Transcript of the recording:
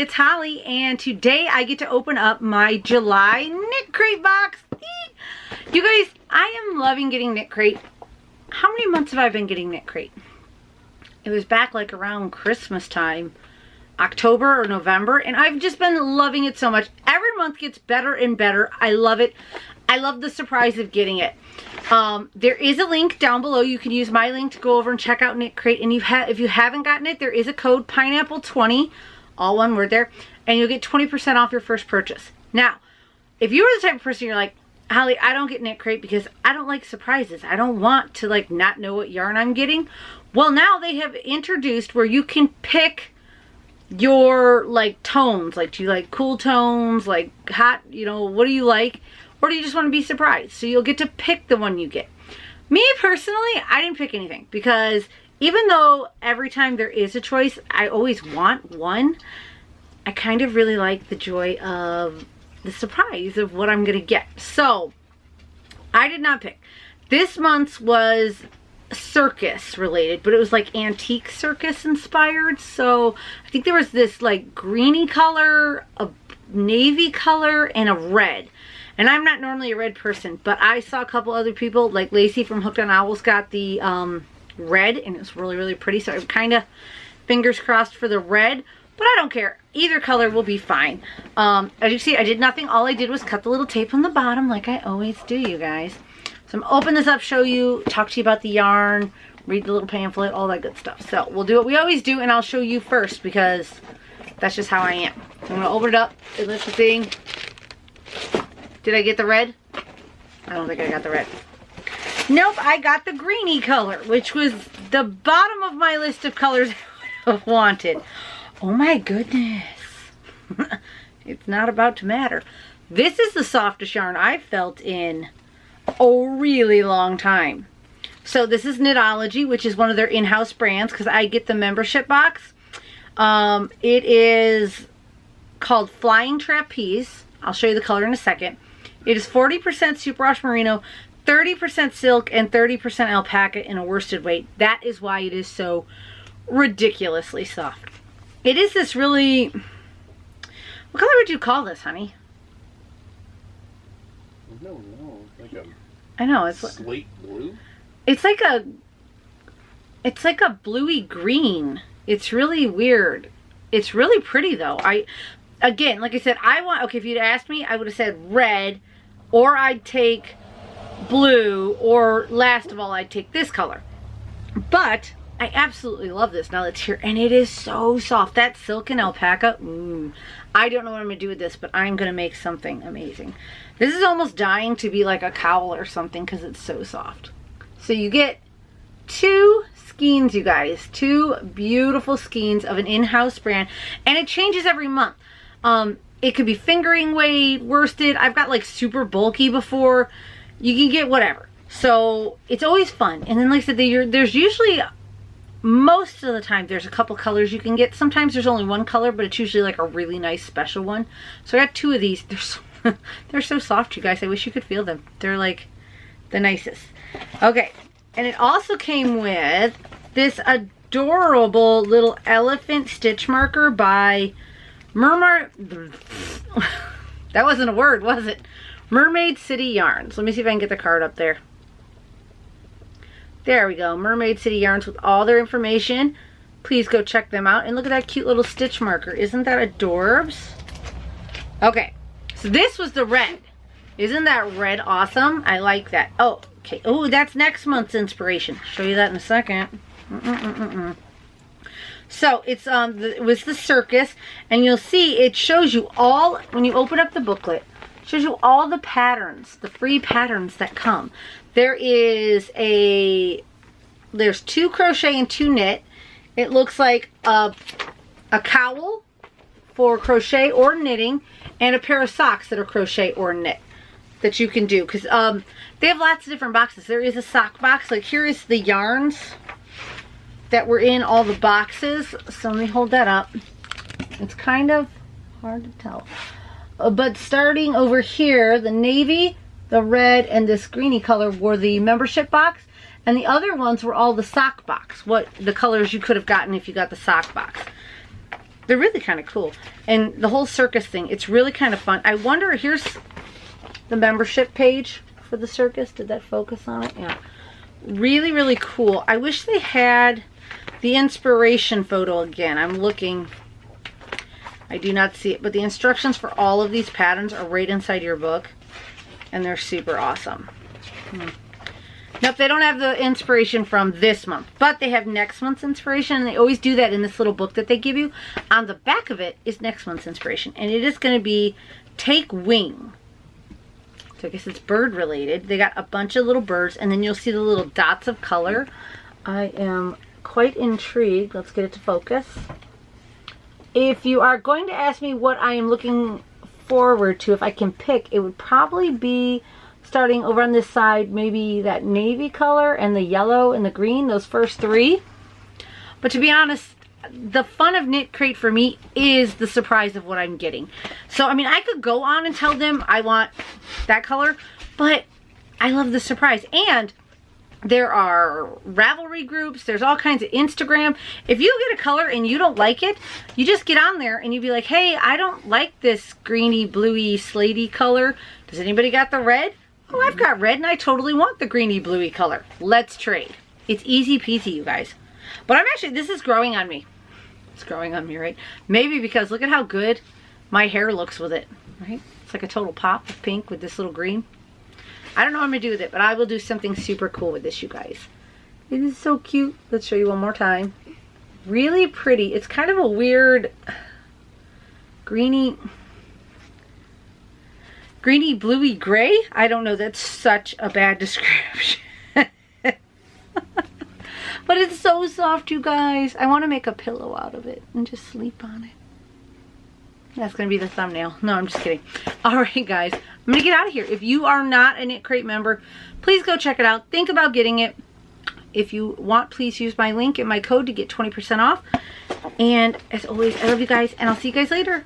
it's Holly, and today I get to open up my July KnitCrate box. You guys, I am loving getting KnitCrate. How many months have I been getting KnitCrate? It was back like around Christmas time, October or November, and I've just been loving it so much. Every month gets better and better. I love it. I love the surprise of getting it. There is a link down below. You can use my link to go over and check out KnitCrate. And if you haven't gotten it, there is a code pineapple20, all one word there, and you'll get 20% off your first purchase. Now, if you were the type of person you're like, Holly, I don't get KnitCrate because I don't like surprises. I don't want to like not know what yarn I'm getting. Well, now they have introduced where you can pick your like tones. Like, do you like cool tones, like hot, you know, what do you like? Or do you just want to be surprised? So you'll get to pick the one you get. Me personally, I didn't pick anything because even though every time there is a choice, I always want one, I kind of really like the joy of the surprise of what I'm going to get. So I did not pick. This month's was circus related, but it was like antique circus inspired. So I think there was this like greeny color, a navy color, and a red. And I'm not normally a red person, but I saw a couple other people, like Lacey from Hooked on Owls got the red, and it's really, really pretty. So I'm kind of fingers crossed for the red, but I don't care. Either color will be fine. As you see, I did nothing. All I did was cut the little tape on the bottom like I always do, you guys. So I'm going to open this up, show you, talk to you about the yarn, read the little pamphlet, all that good stuff. So we'll do what we always do, and I'll show you first because that's just how I am. So I'm going to open it up, and lift the thing. Did I get the red? I don't think I got the red. Nope, I got the greeny color, which was the bottom of my list of colors I would have wanted. Oh my goodness. It's not about to matter. This is the softest yarn I've felt in a really long time. So this is Knitology, which is one of their in-house brands because I get the membership box. It is called Flying Trapeze. I'll show you the color in a second. It is 40% superwash merino, 30% silk, and 30% alpaca in a worsted weight. That is why it is so ridiculously soft. It is this really... What color would you call this, honey? No, it's like a... I know, it's slate blue? It's like a bluey green. It's really weird. It's really pretty though. Again, like I said, okay, if you'd asked me, I would have said red, or I'd take blue, or last of all, I'd take this color. But I absolutely love this now that it's here, and it is so soft. That silk and alpaca, I don't know what I'm going to do with this, but I'm going to make something amazing. This is almost dying to be like a cowl or something because it's so soft. So you get two skeins, you guys. Two beautiful skeins of an in-house brand, and it changes every month. It could be fingering weight, worsted. I've got like super bulky before. You can get whatever. So it's always fun. And then like I said, there's usually, most of the time, there's a couple colors you can get. Sometimes there's only one color, but it's usually like a really nice special one. So I got two of these. They're so soft, you guys. I wish you could feel them. They're like the nicest. Okay. And it also came with this adorable little elephant stitch marker by that wasn't a word, was it? Mermaid City Yarns. Let me see if I can get the card up there. There we go. Mermaid City Yarns with all their information. Please go check them out. And look at that cute little stitch marker. Isn't that adorbs? Okay. So this was the red. Isn't that red awesome? I like that. Oh, okay. Oh, that's next month's inspiration. I'll show you that in a second. So it's it was the circus, and you'll see it shows you all, when you open up the booklet, it shows you all the patterns, the free patterns that come. There's 2 crochet and 2 knit. It looks like a cowl for crochet or knitting, and a pair of socks that are crochet or knit that you can do, because they have lots of different boxes. There is a sock box. Like here is the yarns that were in all the boxes. So let me hold that up. It's kind of hard to tell. But starting over here, the navy, the red, and this greeny color were the membership box. And the other ones were all the sock box. What the colors you could have gotten if you got the sock box. They're really kind of cool. And the whole circus thing, it's really kind of fun. I wonder, here's the membership page for the circus. Did that focus on it? Yeah. Really, really cool. I wish they had the inspiration photo again. I'm looking. I do not see it. But the instructions for all of these patterns are right inside your book. And they're super awesome. Nope, they don't have the inspiration from this month, but they have next month's inspiration, and they always do that in this little book that they give you. On the back of it is next month's inspiration, and it is going to be Take Wing. So I guess it's bird related. They got a bunch of little birds, and then you'll see the little dots of color. I am quite intrigued. Let's get it to focus. If you are going to ask me what I am looking forward to, if I can pick, it would probably be starting over on this side, maybe that navy color and the yellow and the green, those first three. But to be honest, the fun of KnitCrate for me is the surprise of what I'm getting. So, I mean, I could go on and tell them I want that color, but I love the surprise. And there are Ravelry groups, there's all kinds of Instagram. If you get a color and you don't like it, you just get on there and you be like, hey, I don't like this greeny, bluey, slatey color. Does anybody got the red? Oh, I've got red and I totally want the greeny bluey color. Let's trade. It's easy peasy, you guys. But I'm actually, this is growing on me. It's growing on me, right? Maybe because look at how good my hair looks with it, right? It's like a total pop of pink with this little green. I don't know what I'm going to do with it, but I will do something super cool with this, you guys. It is so cute. Let's show you one more time. Really pretty. It's kind of a weird greeny bluey gray. I don't know, that's such a bad description. But it's so soft, you guys. I want to make a pillow out of it and just sleep on it. That's going to be the thumbnail. No, I'm just kidding. Alright guys, I'm going to get out of here. If you are not a KnitCrate member, please go check it out. Think about getting it. If you want, please use my link and my code to get 20% off. And as always, I love you guys, and I'll see you guys later.